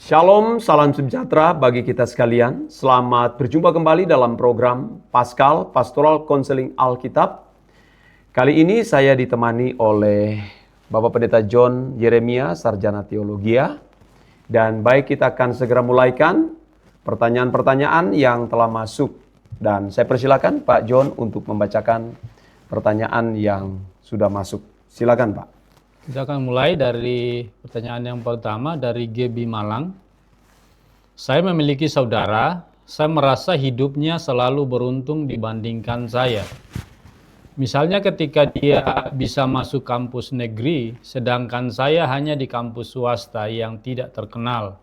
Shalom, salam sejahtera bagi kita sekalian. Selamat berjumpa kembali dalam program Paskal, Pastoral Konseling Alkitab. Kali ini saya ditemani oleh Bapak Pendeta John Yeremia, Sarjana Teologia. Dan baik, kita akan segera mulaikan pertanyaan-pertanyaan yang telah masuk. Dan saya persilakan Pak John untuk membacakan pertanyaan yang sudah masuk. Silakan Pak. Kita akan mulai dari pertanyaan yang pertama dari GB Malang. Saya memiliki saudara, saya merasa hidupnya selalu beruntung dibandingkan saya. Misalnya ketika dia bisa masuk kampus negeri, sedangkan saya hanya di kampus swasta yang tidak terkenal.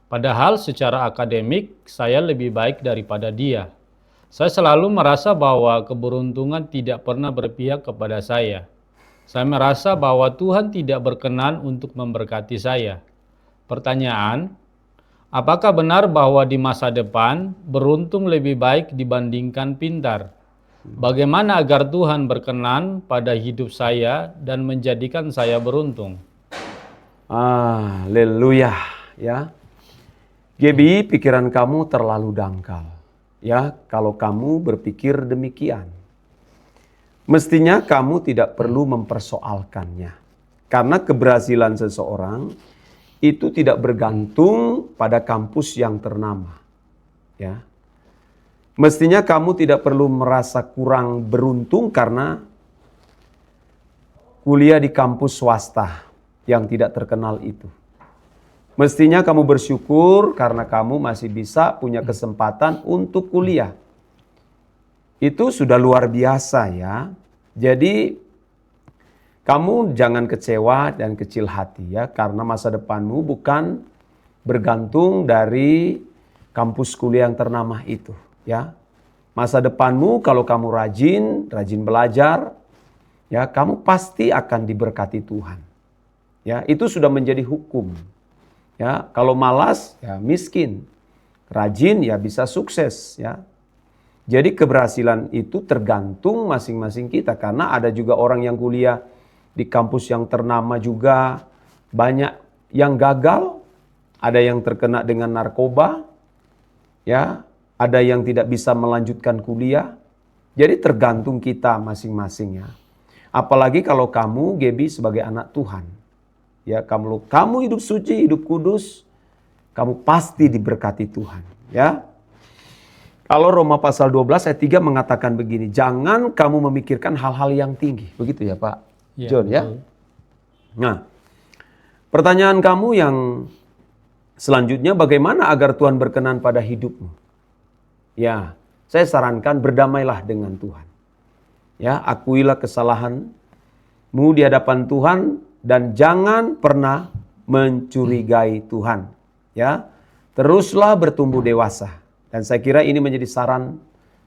Padahal secara akademik saya lebih baik daripada dia. Saya selalu merasa bahwa keberuntungan tidak pernah berpihak kepada saya. Saya merasa bahwa Tuhan tidak berkenan untuk memberkati saya. Pertanyaan, apakah benar bahwa di masa depan beruntung lebih baik dibandingkan pintar? Bagaimana agar Tuhan berkenan pada hidup saya dan menjadikan saya beruntung? Haleluya, ya. Gebi, pikiran kamu terlalu dangkal. Ya, kalau kamu berpikir demikian. Mestinya kamu tidak perlu mempersoalkannya. Karena keberhasilan seseorang itu tidak bergantung pada kampus yang ternama. Ya. Mestinya kamu tidak perlu merasa kurang beruntung karena kuliah di kampus swasta yang tidak terkenal itu. Mestinya kamu bersyukur karena kamu masih bisa punya kesempatan untuk kuliah. Itu sudah luar biasa ya. Jadi kamu jangan kecewa dan kecil hati ya, karena masa depanmu bukan bergantung dari kampus kuliah yang ternama itu ya. Masa depanmu kalau kamu rajin belajar ya, kamu pasti akan diberkati Tuhan. Ya, itu sudah menjadi hukum. Ya, kalau malas ya miskin. Rajin ya bisa sukses ya. Jadi keberhasilan itu tergantung masing-masing kita, karena ada juga orang yang kuliah di kampus yang ternama juga banyak yang gagal, ada yang terkena dengan narkoba, ya, ada yang tidak bisa melanjutkan kuliah. Jadi tergantung kita masing-masing ya. Apalagi kalau kamu Gebi sebagai anak Tuhan. Ya, kamu hidup suci, hidup kudus, kamu pasti diberkati Tuhan, ya. Kalau Roma pasal 12 ayat 3 mengatakan begini, jangan kamu memikirkan hal-hal yang tinggi. Begitu ya Pak John ya. Nah, pertanyaan kamu yang selanjutnya, bagaimana agar Tuhan berkenan pada hidupmu? Ya, saya sarankan berdamailah dengan Tuhan. Ya, akuilah kesalahanmu di hadapan Tuhan dan jangan pernah mencurigai Tuhan. Ya, teruslah bertumbuh dewasa. Dan saya kira ini menjadi saran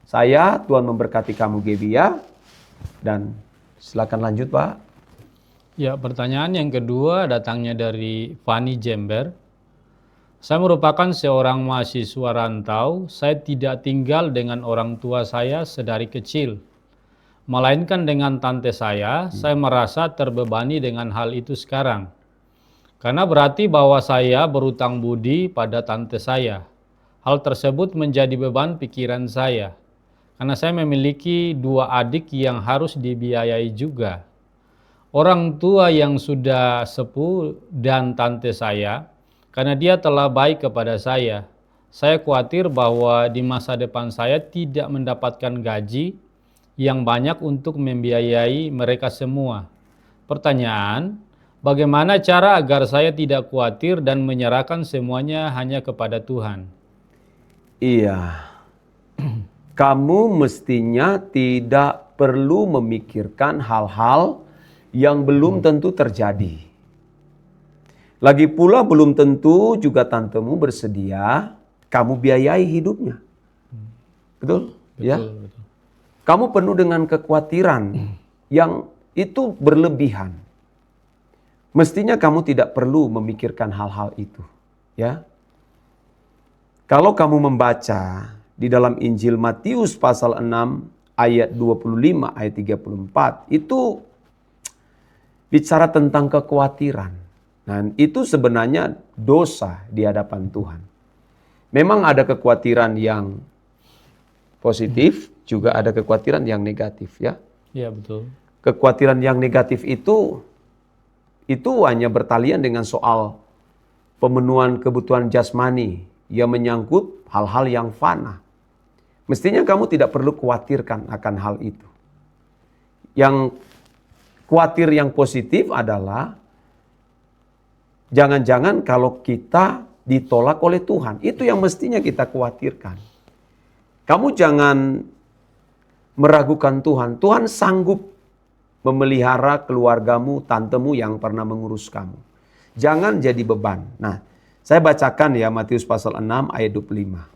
saya. Tuhan memberkati kamu Gebi ya. Dan silakan lanjut Pak. Ya, pertanyaan yang kedua datangnya dari Fani Jember. Saya merupakan seorang mahasiswa rantau. Saya tidak tinggal dengan orang tua saya sedari kecil, melainkan dengan tante saya. Saya merasa terbebani dengan hal itu sekarang. Karena berarti bahwa saya berutang budi pada tante saya. Hal tersebut menjadi beban pikiran saya, karena saya memiliki dua adik yang harus dibiayai juga. Orang tua yang sudah sepuh dan tante saya, karena dia telah baik kepada saya. Saya khawatir bahwa di masa depan saya tidak mendapatkan gaji yang banyak untuk membiayai mereka semua. Pertanyaan, bagaimana cara agar saya tidak khawatir dan menyerahkan semuanya hanya kepada Tuhan? Iya, kamu mestinya tidak perlu memikirkan hal-hal yang belum tentu terjadi. Lagi pula belum tentu juga tantemu bersedia kamu biayai hidupnya. Betul? Ya. Betul. Kamu penuh dengan kekhawatiran yang itu berlebihan. Mestinya kamu tidak perlu memikirkan hal-hal itu. Ya. Kalau kamu membaca di dalam Injil Matius pasal 6 ayat 25 ayat 34 itu bicara tentang kekhawatiran. Nah, itu sebenarnya dosa di hadapan Tuhan. Memang ada kekhawatiran yang positif, juga ada kekhawatiran yang negatif ya. Iya, betul. Kekhawatiran yang negatif itu hanya bertalian dengan soal pemenuhan kebutuhan jasmani yang menyangkut hal-hal yang fana. Mestinya kamu tidak perlu khawatirkan akan hal itu. Yang khawatir yang positif adalah jangan-jangan kalau kita ditolak oleh Tuhan. Itu yang mestinya kita khawatirkan. Kamu jangan meragukan Tuhan. Tuhan sanggup memelihara keluargamu, tantemu yang pernah mengurus kamu. Jangan jadi beban. Nah, saya bacakan ya Matius pasal 6 ayat 25.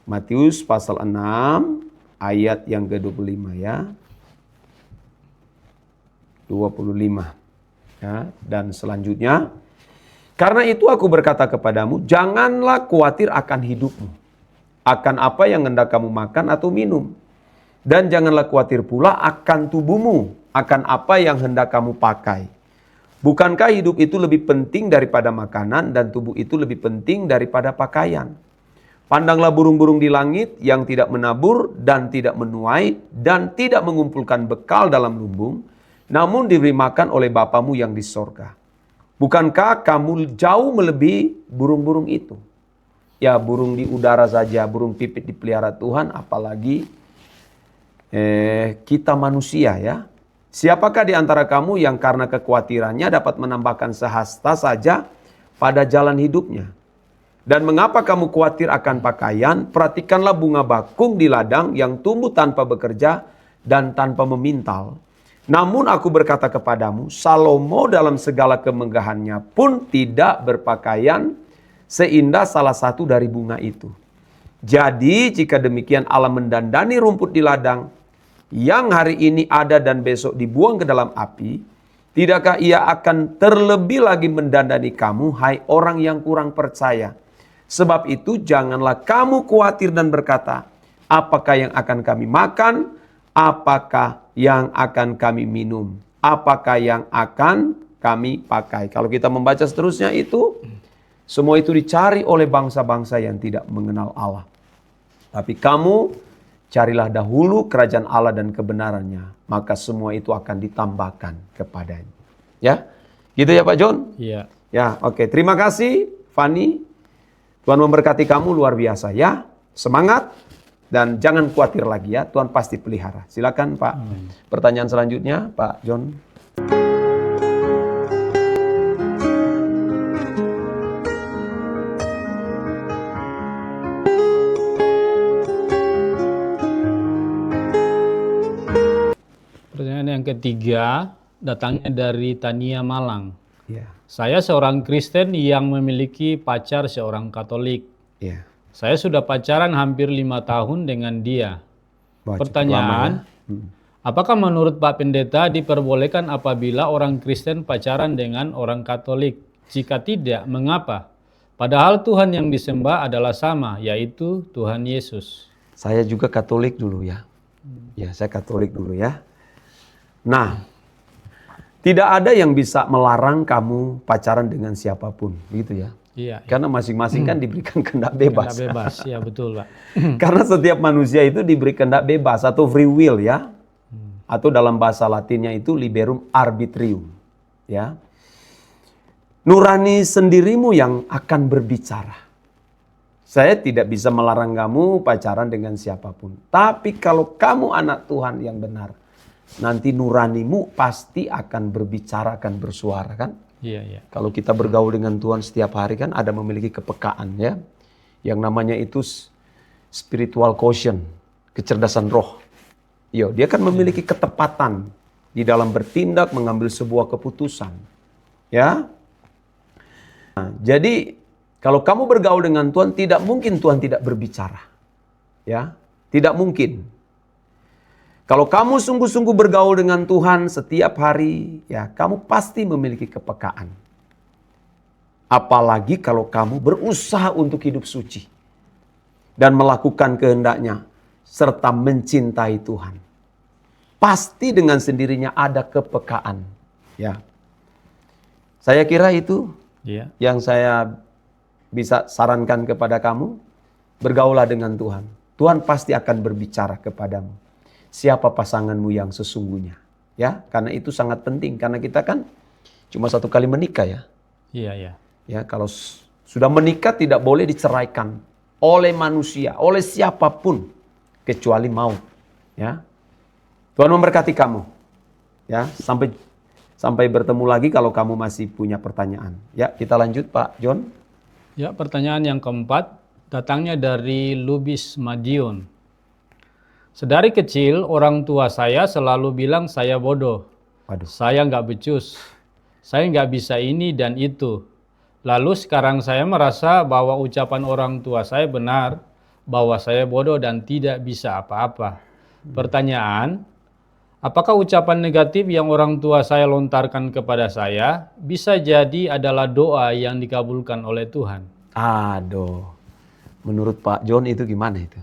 Matius pasal 6 ayat yang ke-25 ya. 25. Ya, dan selanjutnya, karena itu aku berkata kepadamu, janganlah khawatir akan hidupmu, akan apa yang hendak kamu makan atau minum. Dan janganlah khawatir pula akan tubuhmu, akan apa yang hendak kamu pakai. Bukankah hidup itu lebih penting daripada makanan dan tubuh itu lebih penting daripada pakaian? Pandanglah burung-burung di langit yang tidak menabur dan tidak menuai dan tidak mengumpulkan bekal dalam lumbung, namun diberi makan oleh Bapamu yang di sorga. Bukankah kamu jauh melebihi burung-burung itu? Ya, burung di udara saja, burung pipit dipelihara Tuhan, apalagi kita manusia ya. Siapakah di antara kamu yang karena kekhawatirannya dapat menambahkan sehasta saja pada jalan hidupnya? Dan mengapa kamu khawatir akan pakaian? Perhatikanlah bunga bakung di ladang yang tumbuh tanpa bekerja dan tanpa memintal. Namun aku berkata kepadamu, Salomo dalam segala kemegahannya pun tidak berpakaian seindah salah satu dari bunga itu. Jadi jika demikian Allah mendandani rumput di ladang, yang hari ini ada dan besok dibuang ke dalam api, tidakkah ia akan terlebih lagi mendandani kamu, hai orang yang kurang percaya? Sebab itu janganlah kamu khawatir dan berkata, apakah yang akan kami makan? Apakah yang akan kami minum? Apakah yang akan kami pakai? Kalau kita membaca seterusnya itu, semua itu dicari oleh bangsa-bangsa yang tidak mengenal Allah. Tapi kamu carilah dahulu kerajaan Allah dan kebenarannya, maka semua itu akan ditambahkan kepadanya. Ya, gitu ya Pak John? Iya. Ya, oke. Terima kasih Fanny. Tuhan memberkati kamu luar biasa ya. Semangat dan jangan khawatir lagi ya. Tuhan pasti pelihara. Silakan Pak. Pertanyaan selanjutnya Pak John. Pertanyaan yang ketiga datangnya dari Tania Malang. Ya. Saya seorang Kristen yang memiliki pacar seorang Katolik. Ya. Saya sudah pacaran hampir 5 tahun dengan dia. Wah, Pertanyaan, apakah menurut Pak Pendeta diperbolehkan apabila orang Kristen pacaran dengan orang Katolik? Jika tidak, mengapa? Padahal Tuhan yang disembah adalah sama, yaitu Tuhan Yesus. Saya juga Katolik dulu ya. Ya, saya Katolik dulu ya. Nah, tidak ada yang bisa melarang kamu pacaran dengan siapapun, gitu ya. Iya. Karena masing-masing kan diberikan kehendak bebas. Kehendak bebas, ya betul Pak. Karena setiap manusia itu diberi kehendak bebas atau free will ya. Atau dalam bahasa Latinnya itu liberum arbitrium. Ya. Nurani sendirimu yang akan berbicara. Saya tidak bisa melarang kamu pacaran dengan siapapun. Tapi kalau kamu anak Tuhan yang benar, nanti nuranimu pasti akan berbicara, akan bersuara kan? Iya, iya. Kalau kita bergaul dengan Tuhan setiap hari kan ada memiliki kepekaan ya. Yang namanya itu spiritual quotient, kecerdasan roh. Yo, dia kan memiliki ketepatan di dalam bertindak, mengambil sebuah keputusan. Ya. Nah, jadi kalau kamu bergaul dengan Tuhan, tidak mungkin Tuhan tidak berbicara. Ya, tidak mungkin. Kalau kamu sungguh-sungguh bergaul dengan Tuhan setiap hari, ya kamu pasti memiliki kepekaan. Apalagi kalau kamu berusaha untuk hidup suci dan melakukan kehendaknya serta mencintai Tuhan. Pasti dengan sendirinya ada kepekaan, ya. Saya kira itu Iya. yang saya bisa sarankan kepada kamu. Bergaulah dengan Tuhan. Tuhan pasti akan berbicara kepadamu. Siapa pasanganmu yang sesungguhnya. Ya, karena itu sangat penting. Karena kita kan cuma satu kali menikah ya. Iya, iya. Ya, kalau sudah menikah tidak boleh diceraikan oleh manusia, oleh siapapun kecuali maut. Ya, Tuhan memberkati kamu. Ya, sampai bertemu lagi kalau kamu masih punya pertanyaan. Ya, kita lanjut Pak John. Ya, pertanyaan yang keempat datangnya dari Lubis Madiun. Sedari kecil orang tua saya selalu bilang saya bodoh. Waduh. Saya nggak becus. Saya nggak bisa ini dan itu. Lalu sekarang saya merasa bahwa ucapan orang tua saya benar, bahwa saya bodoh dan tidak bisa apa-apa. Pertanyaan, apakah ucapan negatif yang orang tua saya lontarkan kepada saya bisa jadi adalah doa yang dikabulkan oleh Tuhan? Aduh, menurut Pak John itu gimana itu?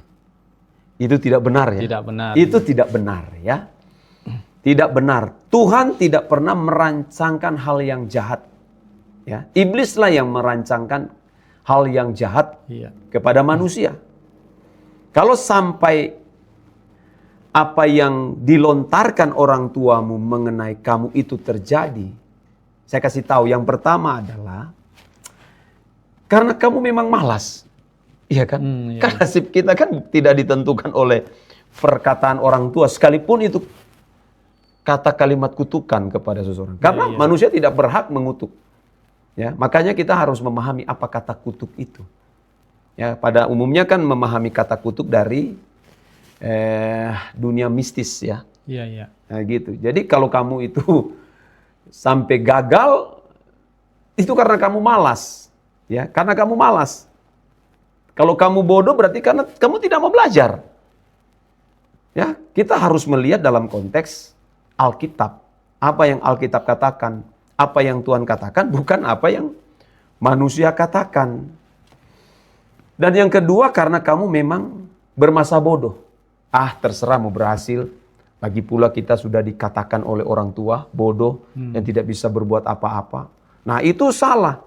Itu tidak benar ya? Tidak benar. Itu tidak benar ya. Tidak benar. Tuhan tidak pernah merancangkan hal yang jahat. Ya, iblislah yang merancangkan hal yang jahat Iya. kepada manusia. Kalau sampai apa yang dilontarkan orang tuamu mengenai kamu itu terjadi, saya kasih tahu yang kan adalah karena kamu memang malas. Iya kan? Iya. Kan nasib kita kan tidak ditentukan oleh perkataan orang tua sekalipun itu kata kalimat kutukan kepada seseorang. Karena Iya. manusia tidak berhak mengutuk. Ya, makanya kita harus memahami apa kata kutuk itu. Ya, pada umumnya kan memahami kata kutuk dari dunia mistis ya. Iya, iya. Nah, gitu. Jadi kalau kamu itu sampai gagal itu karena kamu malas. Ya, karena kamu malas. Kalau kamu bodoh berarti karena kamu tidak mau belajar. Ya, kita harus melihat dalam konteks Alkitab. Apa yang Alkitab katakan, apa yang Tuhan katakan, bukan apa yang manusia katakan. Dan yang kedua karena kamu memang bermasa bodoh. Terserah mau berhasil. Lagi pula kita sudah dikatakan oleh orang tua bodoh yang tidak bisa berbuat apa-apa. Nah, itu salah.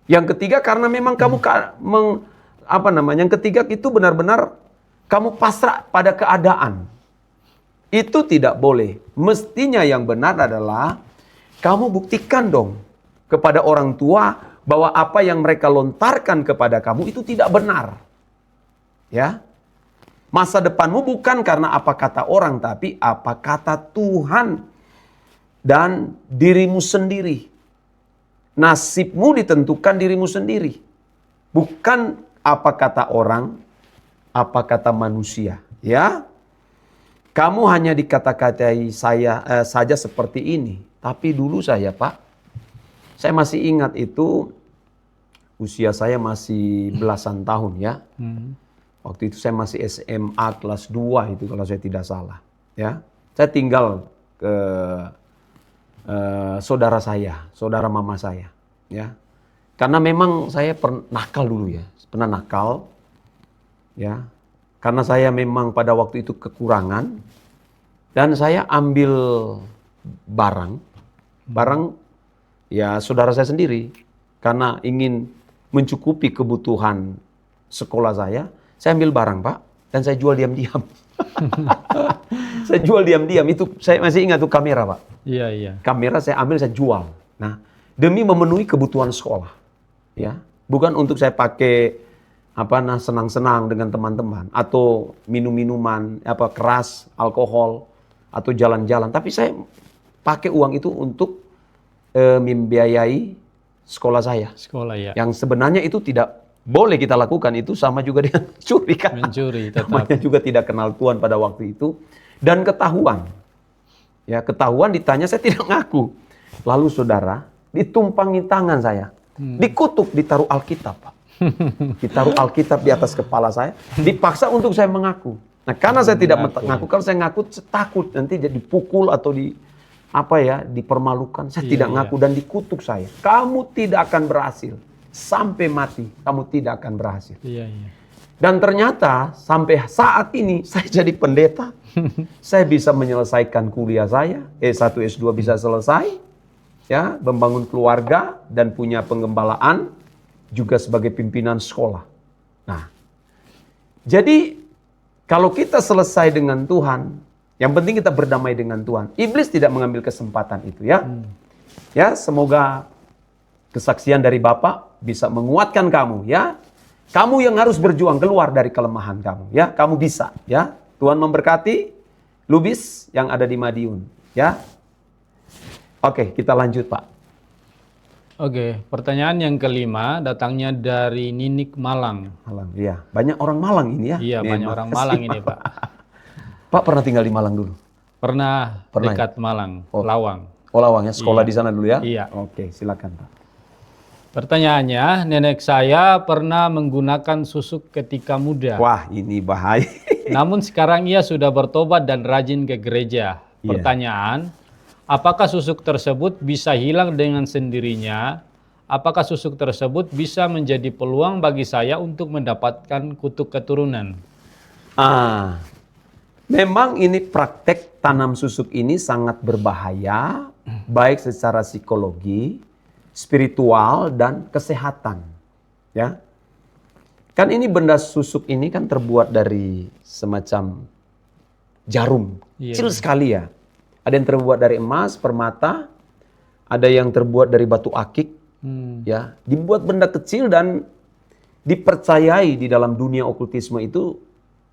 Yang ketiga karena memang kamu yang ketiga itu benar-benar kamu pasrah pada keadaan. Itu tidak boleh. Mestinya yang benar adalah kamu buktikan dong kepada orang tua bahwa apa yang mereka lontarkan kepada kamu itu tidak benar. Ya. Masa depanmu bukan karena apa kata orang, tapi apa kata Tuhan dan dirimu sendiri. Nasibmu ditentukan dirimu sendiri. Bukan apa kata orang, apa kata manusia. Ya. Kamu hanya dikata-katai saya saja seperti ini. Tapi dulu saya, Pak, saya masih ingat itu usia saya masih belasan tahun ya. Waktu itu saya masih SMA kelas 2 itu kalau saya tidak salah. Ya, saya tinggal ke saudara saya, saudara mama saya. Ya, karena memang saya pernah nakal dulu ya, pernah nakal. Ya, karena saya memang pada waktu itu kekurangan dan saya ambil barang ya saudara saya sendiri karena ingin mencukupi kebutuhan sekolah saya ambil barang Pak dan saya jual diam-diam. Saya jual diam-diam itu saya masih ingat tuh kamera Pak. Iya, iya. Kamera saya ambil saya jual. Nah demi memenuhi kebutuhan sekolah, ya bukan untuk saya pakai senang-senang dengan teman-teman atau minum-minuman keras, alkohol atau jalan-jalan, tapi saya pakai uang itu untuk membiayai sekolah saya. Sekolah ya. Yang sebenarnya itu tidak boleh kita lakukan, itu sama juga dengan mencuri kan. Mencuri tetap. Namanya juga tidak kenal Tuhan pada waktu itu dan ketahuan. Ya, ketahuan ditanya saya tidak ngaku. Lalu saudara, ditumpangi tangan saya. Dikutuk, ditaruh Alkitab, Pak. Ditaruh Alkitab di atas kepala saya, dipaksa untuk saya mengaku. Nah, karena saya tidak mengaku, kalau saya ngaku saya takut nanti jadi dipukul atau dipermalukan. Saya tidak ngaku dan dikutuk saya. Kamu tidak akan berhasil. Sampai mati, kamu tidak akan berhasil. Iya, iya. Dan ternyata sampai saat ini saya jadi pendeta. Saya bisa menyelesaikan kuliah saya, S1, S2 bisa selesai. ya, membangun keluarga dan punya penggembalaan, juga sebagai pimpinan sekolah. Nah, jadi kalau kita selesai dengan Tuhan, yang penting kita berdamai dengan Tuhan. Iblis tidak mengambil kesempatan itu ya. Ya, semoga kesaksian dari Bapak bisa menguatkan kamu ya. Kamu yang harus berjuang keluar dari kelemahan kamu ya. Kamu bisa ya. Tuhan memberkati Lubis yang ada di Madiun ya. Oke, kita lanjut Pak. Oke, pertanyaan yang kelima datangnya dari Ninik Malang. Malang, iya. Banyak orang Malang ini ya. Iya, banyak orang Malang ini, Pak. Pak pernah tinggal di Malang dulu? Pernah dekat Malang, Lawang. Oh Lawang ya, sekolah di sana dulu ya? Iya. Oke, silakan Pak. Pertanyaannya, nenek saya pernah menggunakan susuk ketika muda. Wah, ini bahaya. Namun sekarang ia sudah bertobat dan rajin ke gereja. Iya. Pertanyaan, apakah susuk tersebut bisa hilang dengan sendirinya? Apakah susuk tersebut bisa menjadi peluang bagi saya untuk mendapatkan kutuk keturunan? Memang ini praktek tanam susuk ini sangat berbahaya, baik secara psikologi, spiritual, dan kesehatan. Ya, kan ini benda susuk ini kan terbuat dari semacam jarum, kecil sekali ya. Ada yang terbuat dari emas, permata, ada yang terbuat dari batu akik, ya, dibuat benda kecil dan dipercayai di dalam dunia okultisme itu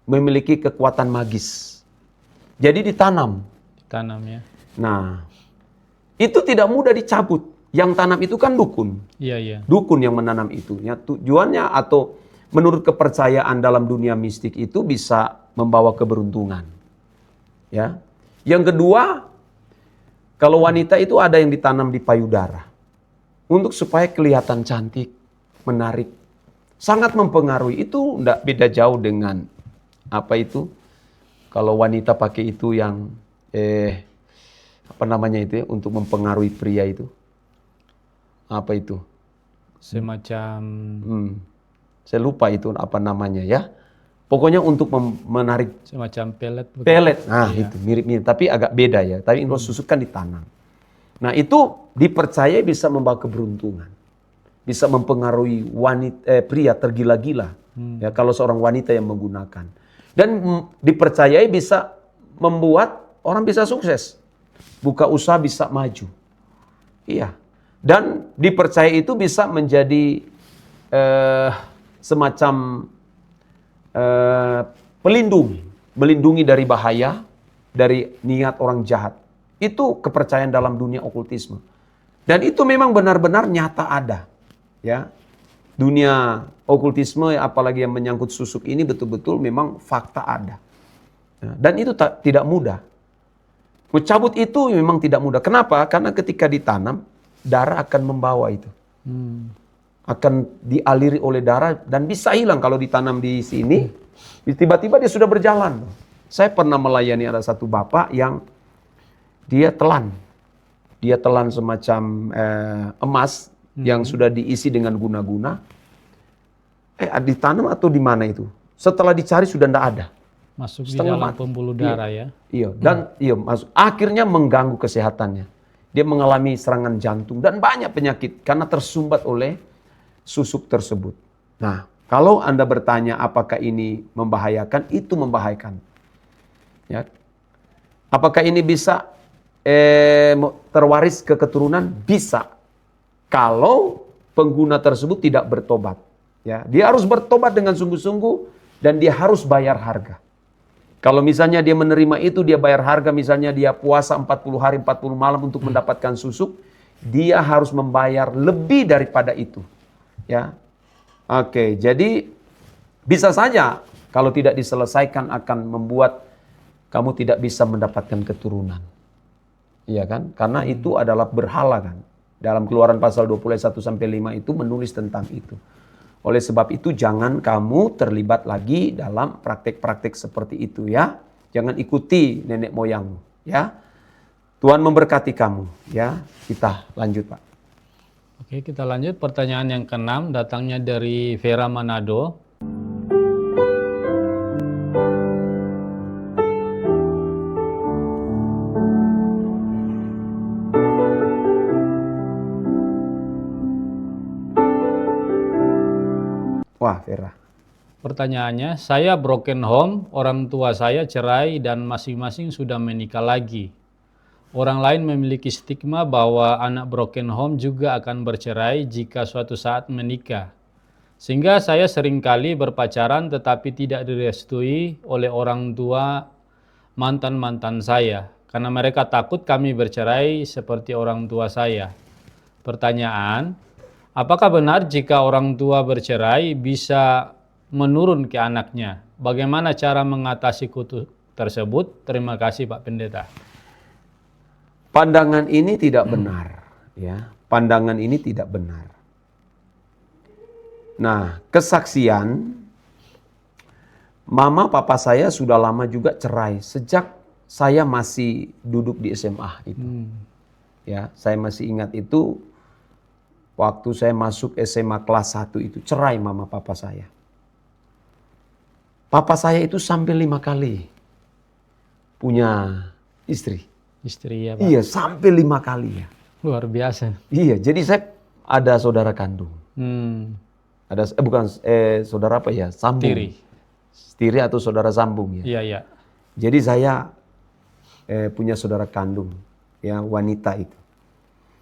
memiliki kekuatan magis. Jadi ditanam. Tanam ya. Nah, itu tidak mudah dicabut. Yang tanam itu kan dukun. Iya, iya. Dukun yang menanam itu. Ya, tujuannya atau menurut kepercayaan dalam dunia mistik itu bisa membawa keberuntungan. Ya. Yang kedua, kalau wanita itu ada yang ditanam di payudara. Untuk supaya kelihatan cantik, menarik. Sangat mempengaruhi. Itu tidak beda jauh dengan apa itu? Kalau wanita pakai itu yang apa namanya itu ya, untuk mempengaruhi pria itu. Apa itu? Semacam Saya lupa itu apa namanya ya. Pokoknya untuk menarik semacam pelet. Bukan? pelet. Nah, itu mirip-mirip tapi agak beda ya. Tapi kalau susuk kan ditanam. Nah, itu dipercaya bisa membawa keberuntungan. Bisa mempengaruhi pria tergila-gila. Ya, kalau seorang wanita yang menggunakan. Dan dipercayai bisa membuat orang bisa sukses. Buka usaha bisa maju. Iya. Dan dipercaya itu bisa menjadi semacam pelindung. Melindungi dari bahaya, dari niat orang jahat. Itu kepercayaan dalam dunia okultisme. Dan itu memang benar-benar nyata ada. Ya. Dunia okultisme apalagi yang menyangkut susuk ini betul-betul memang fakta ada. Dan itu tidak mudah. Mencabut itu memang tidak mudah. Kenapa? Karena ketika ditanam, darah akan membawa itu. Akan dialiri oleh darah dan bisa hilang kalau ditanam di sini. Tiba-tiba dia sudah berjalan. Saya pernah melayani ada satu bapak yang dia telan. Dia telan semacam emas yang sudah diisi dengan guna-guna. Ditanam atau di mana itu? Setelah dicari sudah tidak ada. Masuk di dalam pembuluh darah ya. Iya, dan masuk. Akhirnya mengganggu kesehatannya. Dia mengalami serangan jantung dan banyak penyakit karena tersumbat oleh susuk tersebut. Nah, kalau Anda bertanya apakah ini membahayakan, itu membahayakan. Ya. Apakah ini bisa terwaris ke keturunan? Bisa. Kalau pengguna tersebut tidak bertobat. Ya, dia harus bertobat dengan sungguh-sungguh dan dia harus bayar harga. Kalau misalnya dia menerima itu, dia bayar harga, misalnya dia puasa 40 hari 40 malam untuk mendapatkan susuk, dia harus membayar lebih daripada itu. Ya. Oke, jadi bisa saja kalau tidak diselesaikan akan membuat kamu tidak bisa mendapatkan keturunan. Iya kan? Karena itu adalah berhala kan. Dalam Keluaran pasal 20 ayat 1 sampai 5 itu menulis tentang itu. Oleh sebab itu jangan kamu terlibat lagi dalam praktek-praktek seperti itu ya. Jangan ikuti nenek moyangmu ya. Tuhan memberkati kamu ya. Kita lanjut Pak. Oke, kita lanjut pertanyaan yang ke-6 datangnya dari Vera Manado. Pertanyaannya, saya broken home, orang tua saya cerai dan masing-masing sudah menikah lagi. Orang lain memiliki stigma bahwa anak broken home juga akan bercerai jika suatu saat menikah. Sehingga saya seringkali berpacaran tetapi tidak direstui oleh orang tua mantan-mantan saya. Karena mereka takut kami bercerai seperti orang tua saya. Pertanyaan, apakah benar jika orang tua bercerai bisa menurun ke anaknya? Bagaimana cara mengatasi kutu tersebut? Terima kasih Pak Pendeta. Pandangan ini tidak benar, ya. Pandangan ini tidak benar. Nah, kesaksian mama papa saya sudah lama juga cerai sejak saya masih duduk di SMA itu. Ya, saya masih ingat itu waktu saya masuk SMA kelas 1 itu cerai mama papa saya. Papa saya itu sampai 5 kali punya istri. Istri ya Pak. Iya, sampai 5 kali ya. Luar biasa. Iya, jadi saya ada saudara kandung. Ada saudara apa ya? Sambung. Tiri atau saudara sambung ya. Iya, iya. Jadi saya punya saudara kandung ya, wanita itu.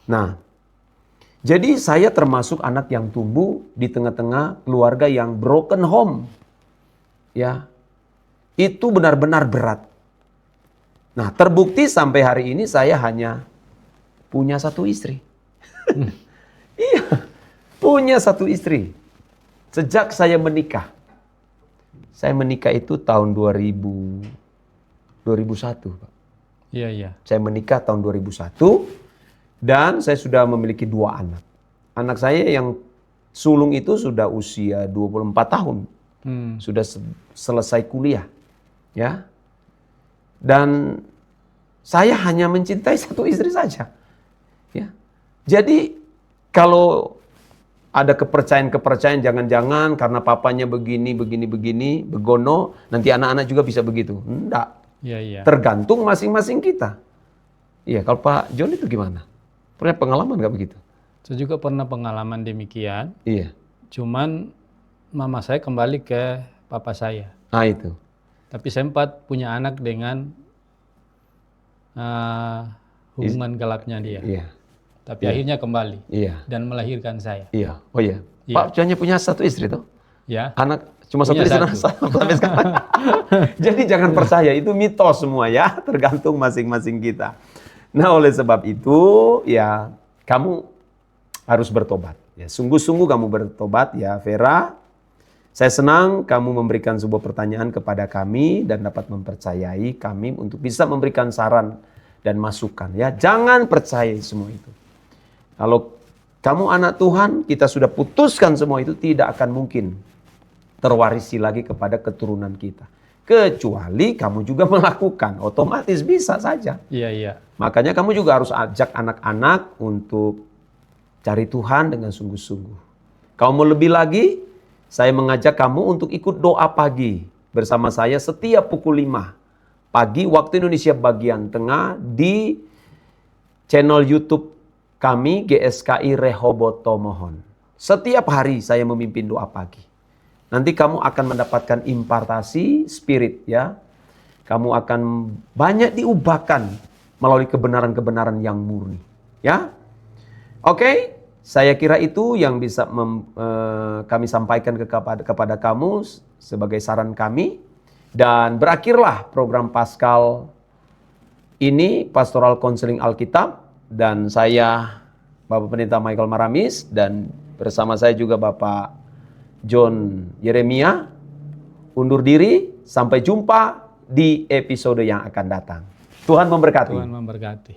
Nah, jadi saya termasuk anak yang tumbuh di tengah-tengah keluarga yang broken home. Ya. Itu benar-benar berat. Nah, terbukti sampai hari ini saya hanya punya 1 istri. Iya, punya 1 istri. Sejak saya menikah. Saya menikah itu tahun 2001, Pak. Iya, iya. Saya menikah tahun 2001 dan saya sudah memiliki 2 anak. Anak saya yang sulung itu sudah usia 24 tahun. Sudah selesai kuliah. Ya. Dan saya hanya mencintai 1 istri saja. Ya. Jadi kalau ada kepercayaan-kepercayaan jangan-jangan karena papanya begini, begono, nanti anak-anak juga bisa begitu. Enggak. Iya, iya. Tergantung masing-masing kita. Iya, kalau Pak John itu gimana? Pernah pengalaman nggak begitu? Saya juga pernah pengalaman demikian. Iya. Cuman mama saya kembali ke papa saya. Ah itu. Tapi sempat punya anak dengan hubungan gelapnya dia. Iya. Tapi akhirnya kembali. Iya. Dan melahirkan saya. Iya. Oh iya. Iya. Pak hanya punya 1 istri tuh? Ya. Anak cuma 1 Punya istri 1. sampai sekarang. Jadi jangan percaya, itu mitos semua ya. Tergantung masing-masing kita. Nah oleh sebab itu ya kamu harus bertobat. Ya, sungguh-sungguh kamu bertobat ya Vera. Saya senang kamu memberikan sebuah pertanyaan kepada kami dan dapat mempercayai kami untuk bisa memberikan saran dan masukan. Ya, jangan percaya semua itu. Kalau kamu anak Tuhan, kita sudah putuskan semua itu tidak akan mungkin terwarisi lagi kepada keturunan kita. Kecuali kamu juga melakukan, otomatis bisa saja. Iya, iya. Makanya kamu juga harus ajak anak-anak untuk cari Tuhan dengan sungguh-sungguh. Kamu mau lebih lagi, saya mengajak kamu untuk ikut doa pagi bersama saya setiap pukul 5 pagi waktu Indonesia bagian tengah di channel YouTube kami GSKI Rehoboth Tomohon. Setiap hari saya memimpin doa pagi. Nanti kamu akan mendapatkan impartasi spirit ya. Kamu akan banyak diubahkan melalui kebenaran-kebenaran yang murni. Ya. Oke, saya kira itu yang bisa kami sampaikan kepada kamu sebagai saran kami. Dan berakhirlah program Paskal ini, Pastoral Counseling Alkitab. Dan saya, Bapak Pendeta Michael Maramis, dan bersama saya juga Bapak John Yeremia, undur diri. Sampai jumpa di episode yang akan datang. Tuhan memberkati. Tuhan memberkati.